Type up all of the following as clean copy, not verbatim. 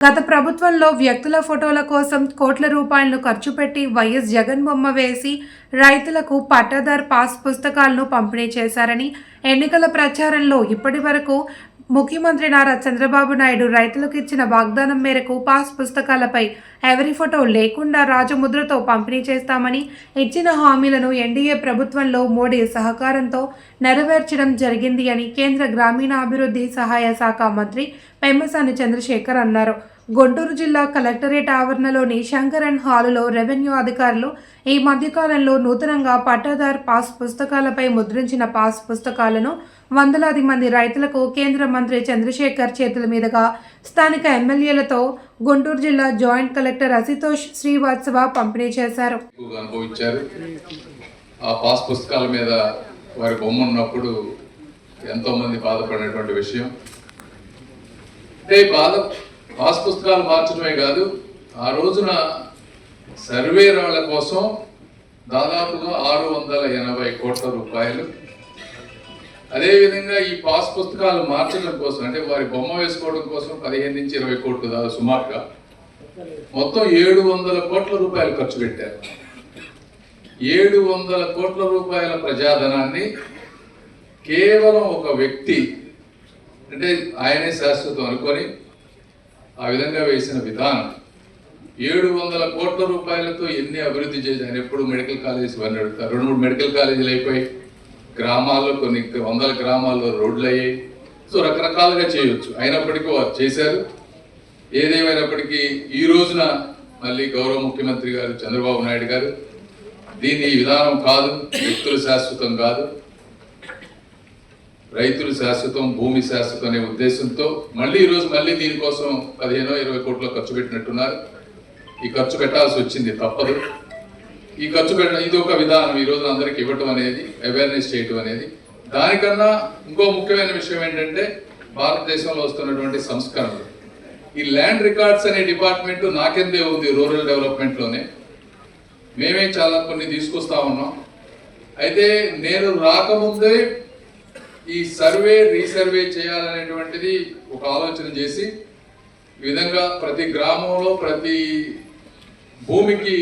గత ప్రభుత్వంలో వ్యక్తుల ఫోటోల కోసం కోట్ల రూపాయలను ఖర్చు పెట్టి వైఎస్ జగన్ బొమ్మ వేసి రైతులకు పట్టాదార్ పాస్ పుస్తకాలను పంపిణీ చేశారని ఎన్నికల ప్రచారంలో ఇప్పటి వరకు ముఖ్యమంత్రి నారా చంద్రబాబు నాయుడు రైతులకు ఇచ్చిన వాగ్దానం మేరకు పాస్ పుస్తకాలపై ఎవరి ఫోటో లేకుండా రాజముద్రతో పంపిణీ చేస్తామని ఇచ్చిన హామీలను ఎన్డీఏ ప్రభుత్వంలో మోడీ సహకారంతో నెరవేర్చడం జరిగింది అని కేంద్ర గ్రామీణాభివృద్ధి సహాయ శాఖ మంత్రి పెమ్మసాని చంద్రశేఖర్ అన్నారు. గుంటూరు జిల్లా కలెక్టరేట్ ఆవరణలోని శంకరన్ హాలులో రెవెన్యూ అధికారులు ఈ మధ్యకాలంలో నూతనంగా పట్టాదార్ పాస్ పుస్తకాలపై ముద్రించిన పాస్ పుస్తకాలను వందలాది మంది రైతులకు కేంద్ర మంత్రి చంద్రశేఖర్ చేతుల మీదుగా స్థానిక ఎమ్మెల్యేలతో గుంటూరు జిల్లా జాయింట్ కలెక్టర్ అశుతోష్ శ్రీవాత్సవ పంపిణీ చేశారు. ఆ పాస్ పుస్తకాల మీద వారి బొమ్మ ఉన్నప్పుడు ఎంతో మంది బాధపడినటువంటి విషయం. పాస్ పుస్తకాలు మార్చడమే కాదు, ఆ రోజున సర్వే రాళ్ల కోసం దాదాపుగా 680 కోట్ల రూపాయలు, అదేవిధంగా ఈ పాస్ పుస్తకాలు మార్చడం కోసం అంటే వారి బొమ్మ వేసుకోవడం కోసం 15 నుంచి 20 కోట్లు దాదాపు సుమారుగా మొత్తం 700 కోట్ల రూపాయలు ఖర్చు పెట్టారు. 700 కోట్ల రూపాయల ప్రజాధనాన్ని కేవలం ఒక వ్యక్తి అంటే ఆయనే శాశ్వతం అనుకొని ఆ విధంగా వేసిన విధానం. 700 కోట్ల రూపాయలతో ఎన్ని అభివృద్ధి చేశారు. ఎప్పుడు మెడికల్ కాలేజెస్ ఇవన్నీ అడుగుతారు. 2-3 మెడికల్ కాలేజీలు అయిపోయి, గ్రామాల్లో కొన్ని వందల గ్రామాల్లో రోడ్లు అయ్యాయి. సో రకరకాలుగా చేయొచ్చు. అయినప్పటికీ వారు చేశారు. ఏదేమైనప్పటికీ ఈ రోజున మళ్ళీ గౌరవ ముఖ్యమంత్రి గారు చంద్రబాబు నాయుడు గారు దీని విధానం కాదు, వ్యక్తులు శాశ్వతం కాదు, రైతులు శాశ్వతం, భూమి శాశ్వతం అనే ఉద్దేశంతో ఈరోజు మళ్ళీ దీనికోసం 15-20 కోట్లు ఖర్చు పెట్టినట్టున్నారు. ఈ ఖర్చు పెట్టాల్సి వచ్చింది, తప్పదు. ఈ ఖర్చు పెట్టడం ఇది ఒక విధానం. ఈ రోజు అందరికి ఇవ్వటం అనేది, అవేర్నెస్ చేయటం అనేది. దానికన్నా ఇంకో ముఖ్యమైన విషయం ఏంటంటే భారతదేశంలో వస్తున్నటువంటి సంస్కరణలు. ఈ ల్యాండ్ రికార్డ్స్ అనే డిపార్ట్మెంట్ నాకెందే ఉంది రూరల్ డెవలప్మెంట్లోనే. మేమే చాలా కొన్ని తీసుకొస్తా ఉన్నాం. అయితే నేను రాకముందే ఈ సర్వే రీసర్వే చేయాలనేటువంటిది ఒక ఆలోచన చేసి, ఈ విధంగా ప్రతి గ్రామంలో ప్రతి భూమికి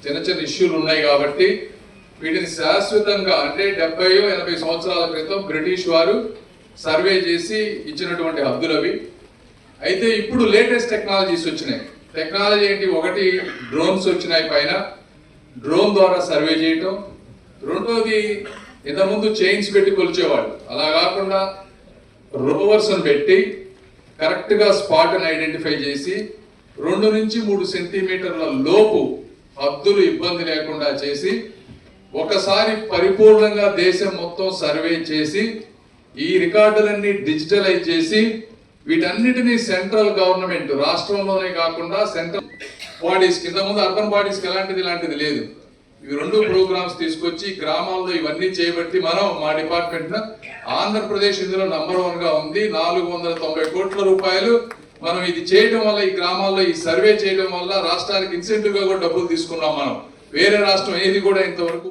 చిన్న చిన్న ఇష్యూలు ఉన్నాయి కాబట్టి వీటిని శాశ్వతంగా అంటే 70-80 సంవత్సరాల క్రితం బ్రిటిష్ వారు సర్వే చేసి ఇచ్చినటువంటి హద్దులవి. అయితే ఇప్పుడు లేటెస్ట్ టెక్నాలజీస్ వచ్చినాయి. టెక్నాలజీ ఏంటి? ఒకటి డ్రోన్స్ వచ్చినాయి, పైన డ్రోన్ ద్వారా సర్వే చేయటం. రెండోది ఇంతకుముందు చైన్స్ పెట్టి కొలిచేవాళ్ళు, అలా కాకుండా రోవర్స్ పెట్టి కరెక్ట్గా స్పాట్ని ఐడెంటిఫై చేసి 2 నుంచి 3 సెంటీమీటర్ల లోపు హద్దులు ఇబ్బంది లేకుండా చేసి ఒకసారి పరిపూర్ణంగా దేశం మొత్తం సర్వే చేసి ఈ రికార్డులన్నీ డిజిటలైజ్ చేసి వీటన్నిటినీ సెంట్రల్ గవర్నమెంట్ రాష్ట్రంలోనే కాకుండా సెంట్రల్ బాడీస్ కింద ముందు అర్బన్ బాడీస్కి ఇలాంటిది లేదు. ఇవి 2 ప్రోగ్రామ్స్ తీసుకొచ్చి గ్రామాల్లో ఇవన్నీ చేయబట్టి మా డిపార్ట్మెంట్ ఆంధ్రప్రదేశ్ ఇందులో నంబర్ 1 గా ఉంది. 490 కోట్ల రూపాయలు మనం ఇది చేయడం వల్ల, ఈ గ్రామాల్లో ఈ సర్వే చేయడం వల్ల రాష్ట్రానికి ఇన్సెంటివ్ గా కూడా డబ్బులు తీసుకున్నాం మనం. వేరే రాష్ట్రం ఏది కూడా ఇంతవరకు